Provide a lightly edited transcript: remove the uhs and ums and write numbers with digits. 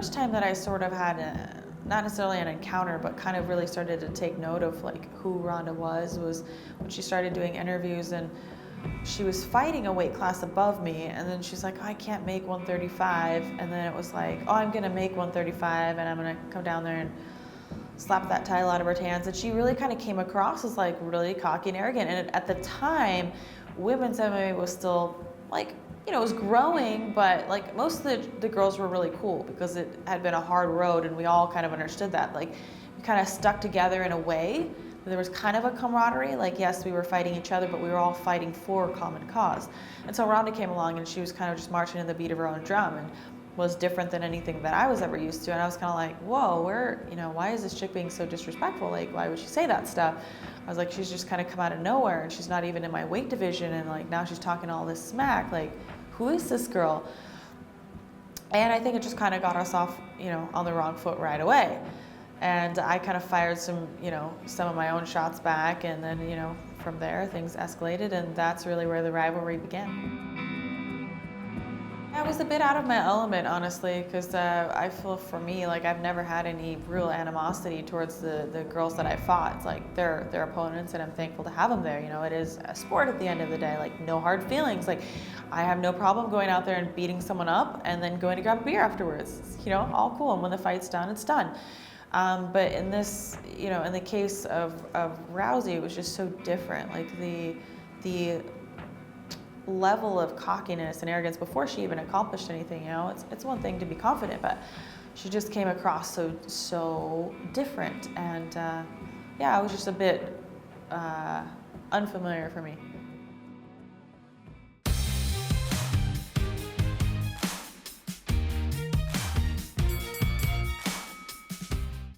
first time that I sort of had not necessarily an encounter, but kind of really started to take note of like who Ronda was when she started doing interviews, and she was fighting a weight class above me, and then she's like, oh, I can't make 135, and then it was like, oh, I'm gonna make 135, and I'm gonna come down there and slap that title out of her hands. And she really kind of came across as like really cocky and arrogant. And at the time, women's MMA was still like, you know, it was growing, but like most of the girls were really cool because it had been a hard road, and we all kind of understood that. Like, we kind of stuck together in a way. There was kind of a camaraderie, like yes, we were fighting each other, but we were all fighting for a common cause. And so Ronda came along, and she was kind of just marching to the beat of her own drum, and was different than anything that I was ever used to. And I was kind of like, whoa, you know, why is this chick being so disrespectful? Like, why would she say that stuff? I was like, she's just kind of come out of nowhere, and she's not even in my weight division, and like now she's talking all this smack. Like, who is this girl? And I think it just kind of got us off, you know, on the wrong foot right away. And I kind of fired some of my own shots back, and then, you know, from there things escalated, and that's really where the rivalry began. I was a bit out of my element, honestly, because I feel for me, like I've never had any real animosity towards the girls that I fought. It's like they're opponents, and I'm thankful to have them there. You know, it is a sport at the end of the day, like no hard feelings. Like, I have no problem going out there and beating someone up and then going to grab a beer afterwards. You know, all cool, and when the fight's done, it's done. But in this, you know, in the case of Rousey, it was just so different. Like the level of cockiness and arrogance before she even accomplished anything, you know, it's one thing to be confident, but she just came across so different, and yeah, it was just a bit unfamiliar for me.